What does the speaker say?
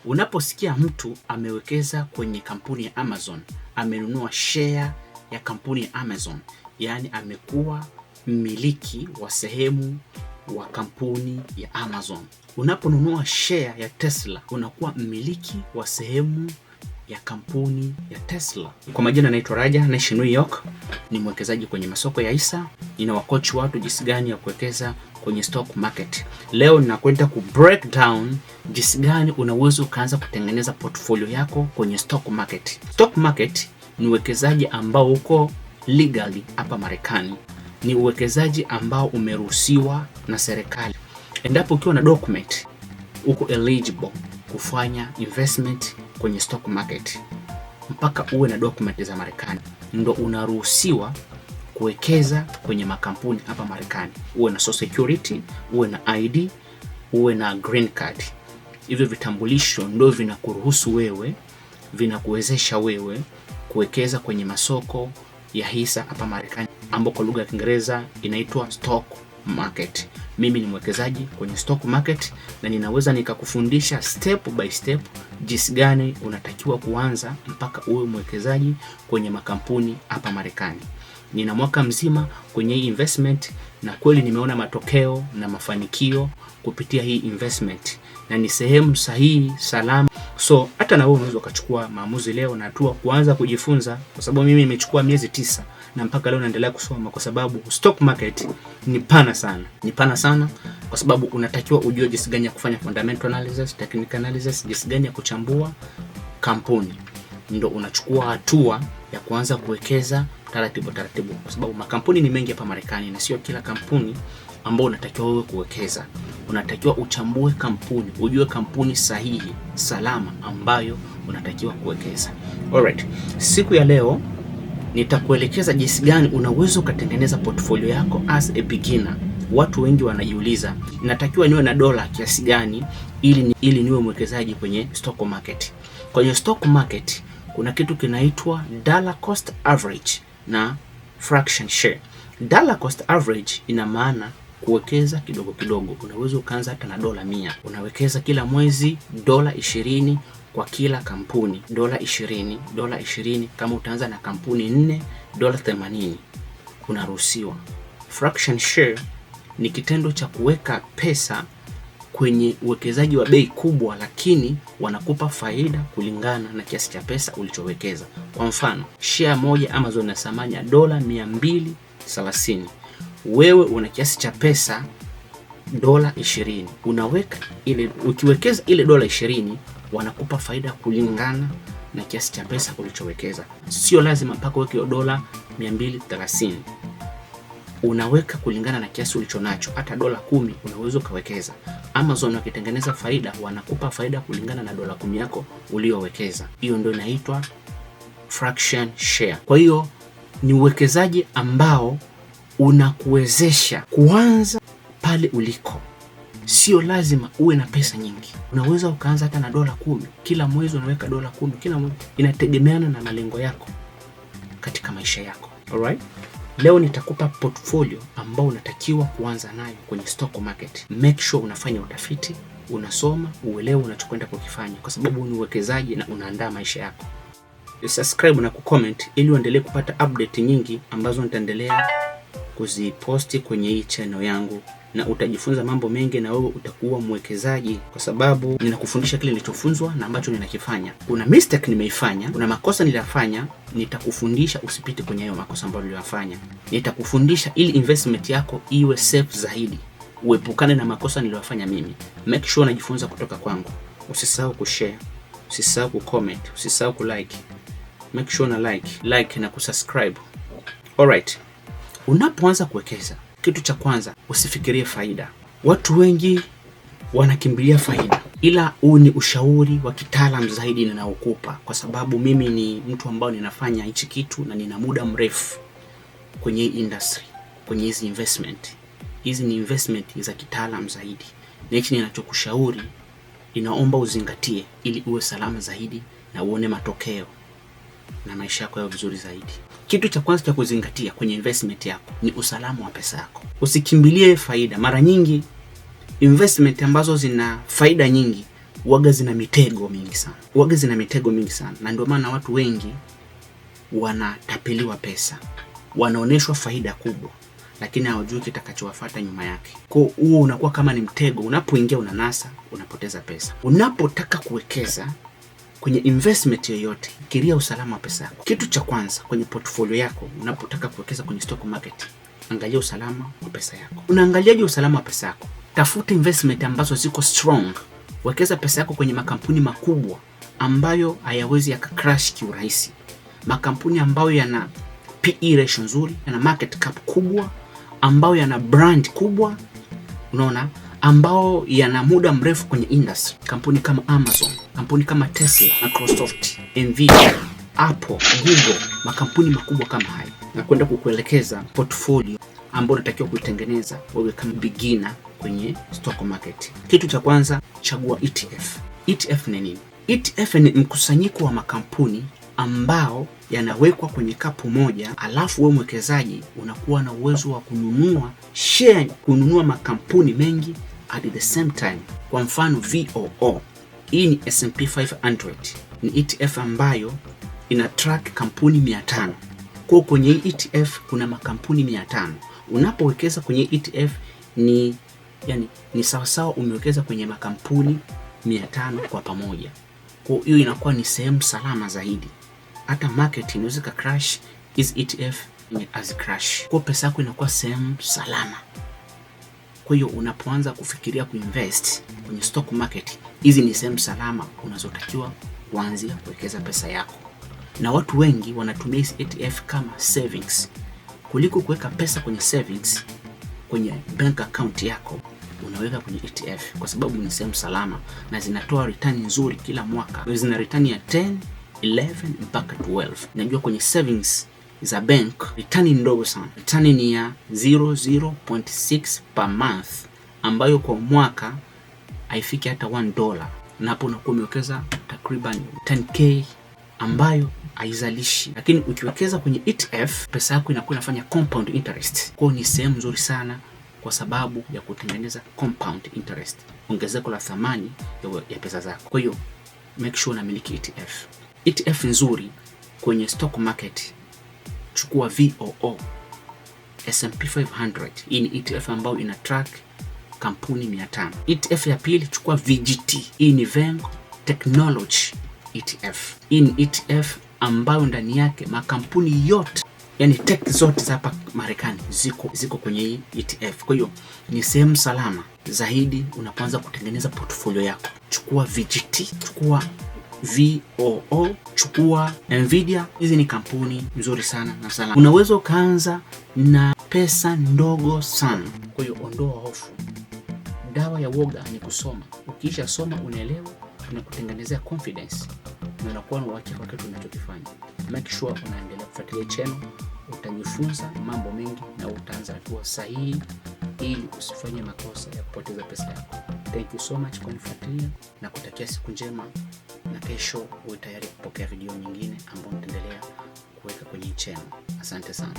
Unaposikia mtu amewekeza kwenye kampuni ya Amazon, amenunua share ya kampuni ya Amazon, yani amekuwa mmiliki wa sehemu wa kampuni ya Amazon. Unaponunua share ya Tesla, unakuwa mmiliki wa sehemu ya kampuni ya Tesla. Kwa majina naitwa Raja, naishi New York, ni mwekezaji kwenye masoko ya hisa. Ninawacoach watu jinsi gani ya kuwekeza kwenye stock market. Leo ninakwenda ku break down jinsi gani unaweza kuanza kutengeneza portfolio yako kwenye stock market. Stock market ni uwekezaji ambao uko legally hapa Marekani. Ni uwekezaji ambao umeruhusiwa na serikali. Endapo ukiwa na document, uko eligible kufanya investment kwenye stock market. Mpaka uwe na document za Marekani ndo unaruhusiwa kuwekeza kwenye makampuni hapa Marekani. Uwe na social security, uwe na ID, uwe na green card. Hivyo vitambulisho ndio vinakuruhusu wewe, vinakuwezesha wewe kuwekeza kwenye masoko ya hisa hapa Marekani, ambapo kwa lugha ya Kiingereza inaitwa stock market. Mimi ni mwekezaji kwenye stock market na ninaweza nikakufundisha step by step jinsi gani unatakiwa kuanza mpaka uwe mwekezaji kwenye makampuni hapa Marekani. Nina mwaka mzima kwenye hii investment na kweli nimeona matokeo na mafanikio kupitia hii investment, na ni sehemu sahihi, salama. So hata na wewe unaweza kuchukua maamuzi leo na hatua kuanza kujifunza, kwa sababu mimi nimechukua miezi 9 na mpaka leo naendelea kusoma, kwa sababu stock market ni pana sana. Ni pana sana kwa sababu unatakiwa ujue jinsi gani ya kufanya fundamental analysis, technical analysis, jinsi gani ya kuchambua kampuni. Ndio unachukua hatua ya kuanza kuwekeza taratibu, kwa sababu makampuni ni mengi hapa Marekani na sio kila kampuni ambao unatakiwa wewe kuwekeza. Unatakiwa uchambue kampuni, ujue kampuni sahihi, salama ambayo unatakiwa kuwekeza. Alright. Siku ya leo nitakuelekeza jinsi gani unaweza kutengeneza portfolio yako as a beginner. Watu wengi wanajiuliza, natakiwa niwe na dola kiasi gani ili niwe mwekezaji kwenye stock market. Kwenye stock market kuna kitu kinaitwa dollar cost average na fraction share. Dollar cost average ina maana kuwekeza kidogo kidogo. Unaweza ukaanza hata na dola 100. Unawekeza kila mwezi dola 20 kwa kila kampuni. Dola 20. Kama utaanza na kampuni 4, dola 80 unaruhusiwa. Fraction share ni kitendo cha kuweka pesa kwenye uwekezaji wa bei kubwa, lakini wanakupa faida kulingana na kiasi cha pesa ulichowekeza. Kwa mfano, share moja Amazon ina thamani ya dola 230. Wewe una kiasi cha pesa dola 20. Unaweka ile, ukiwekeza ile dola 20 wanakupa faida kulingana na kiasi cha pesa ulichowekeza. Sio lazima mpaka uweke dola 230. Unaweka kulingana na kiasi ulichonacho. Hata dola 10 unaweza kuwekeza. Amazon wakitengeneza faida wanakupa faida kulingana na dola 10 yako uliyowekeza. Hiyo ndio inaitwa fraction share. Kwa hiyo ni uwekezaji ambao unakuwezesha kuanza pale uliko. Sio lazima uwe na pesa nyingi. Unaweza ukaanza hata na dola 10. Kila mwezi unaweka dola 10 kila mwezi. Inategemeana na malengo yako katika maisha yako. Alright? Leo nitakupa portfolio ambao unatakiwa kuanza nayo kwenye stock market. Make sure unafanya utafiti, unasoma, uelewe unachokwenda kukifanya, kwa sababu ni uwekezaji na unaandaa maisha yako. Subscribe na kucomment ili uendelee kupata update nyingi ambazo nitaendelea kuziposti kwenye hii channel yangu, na utajifunza mambo mengi na wewe utakuwa mwekezaji, kwa sababu ninakufundisha kile nilichofunzwa na ambacho ninakifanya. Kuna mistake nimeifanya, kuna makosa niliyafanya, nitakufundisha usipite kwenye hayo makosa ambayo niliyafanya. Nitakufundisha ili investment yako iwe safe zaidi, uepukane na makosa niliyofanya mimi. Make sure unajifunza kutoka kwangu. Usisahau kushare, usisahau kucomment, usisahau kulike. Make sure na like na kusubscribe. Alright. Unapoanza kuwekeza, kitu cha kwanza usifikirie faida. Watu wengi wanakimbilia faida, ila huu ni ushauri wa kitaalamu zaidi ninaokupa, kwa sababu mimi ni mtu ambao ninafanya hichi kitu na nina muda mrefu kwenye hii industry, kwenye hizi investment. Hizi ni investment za kitaalamu zaidi. Na hichi ninachokushauri inaomba uzingatie ili uwe salama zaidi na uone matokeo na maisha yako yawe vizuri zaidi. Kitu cha kwanza cha kuzingatia kwenye investment yako ni usalama wa pesa yako. Usikimbilie faida. Mara nyingi investment ambazo zina faida nyingi huaga zina mitego mingi sana. Na ndio maana watu wengi wanatapeliwa pesa, wanaoneshwa faida kubwa, lakini hawajui kitakachowafuata nyuma yake. Kwa huo unakuwa kama ni mtego, unapoingia unanasa, unapoteza pesa. Unapotaka kuwekeza kwenye investment yoyote, fikiria usalama wa pesa yako. Kitu cha kwanza kwenye portfolio yako, unapotaka kuwekeza kwenye stock market, angalia usalama wa pesa yako. Unaangaliaje usalama wa pesa yako? Tafuta investment ambazo ziko strong. Wekeza pesa yako kwenye makampuni makubwa ambayo hayawezi yakacrash kiurahisi. Makampuni ambayo yana PE ratio nzuri, yana market cap kubwa, ambayo yana brand kubwa, unaona, ambao yana muda mrefu kwenye industry. Kampuni kama Amazon, kampuni kama Tesla, Microsoft, Nvidia, Apple, Google, makampuni makubwa kama haya. Na kwenda kukuelekeza portfolio ambayo unatakiwa kuitengeneza wewe kama beginner kwenye stock market. Kitu cha kwanza, chagua ETF. ETF ni nini? ETF ni mkusanyiko wa makampuni ambao yanawekwa kwenye kapu moja, alafu wewe mwekezaji unakuwa na uwezo wa kununua share, kununua makampuni mengi at the same time. Kwa mfano VOO, hii ni S&P 500, ni ETF ambayo ina track kampuni 500. Kwa kwenye hii ETF kuna makampuni 500. Unapowekeza kwenye ETF ni sawasawa umewekeza kwenye makampuni 500 kwa pamoja. Kwa hiyo inakuwa ni sehemu salama zaidi. Hata market inaweza ka crash, hizi ETF as crash. Kwa pesa yako inakuwa sehemu salama. Kwa hiyo unapoanza kufikiria kuinvest kwenye stock market, hizi ni sehemu salama unazotakiwa kuanzia kuwekeza pesa yako. Na watu wengi wanatumia hizi ETF kama savings. Kuliko kuweka pesa kwenye savings kwenye bank account yako, unaweka kwenye ETF kwa sababu ni sehemu salama na zinatoa return nzuri kila mwaka. Zina return ya 10, 11 mpaka 12. Najua kwenye savings za bank return ndogo sana. Return ni ya 0.6 per month, ambayo kwa mwaka haifiki hata $1. Na hapo unakuwa umewekeza takriban 10k ambayo haizalishi. Lakini ukiwekeza kwenye ETF, pesa yako inakuwa inafanya compound interest. Kwa ni sehemu nzuri sana kwa sababu ya kutengeneza compound interest, ongezeko la thamani ya pesa zako. Kwa hiyo make sure unamiliki ETF. ETF nzuri kwenye stock market, chukua VOO, S&P 500. Hii ni ETF ambayo ina track kampuni 500. ETF ya pili, chukua VGT. Hii ni Vengo Technology ETF. Hii ni ETF ambayo ndani yake makampuni yote, yani tech zote za hapa Marekani ziko kwenye hii ETF. Kwa hiyo ni sehemu salama zaidi unapoanza kutengeneza portfolio yako. Chukua VGT, chukua VOO, chukua Nvidia. Hizi ni kampuni nzuri sana na salama. Unaweza ukaanza na pesa ndogo sana. Kwa hiyo ondoa hofu. Dawa ya woga ni kusoma. Ukiisha soma unaelewa, unakutengenezea confidence na unakuwa na uhakika kwa kitu unachokifanya. Make sure unaendelea kufuatilia channel, utajifunza mambo mengi na utaanza hatua sahihi ili usifanye makosa ya kupoteza pesa yako. Thank you so much kwa kunifuatilia na kutakia siku njema, na kesho uwe tayari kupokea video nyingine ambayo nitaendelea kuweka kwenye channel. Asante sana.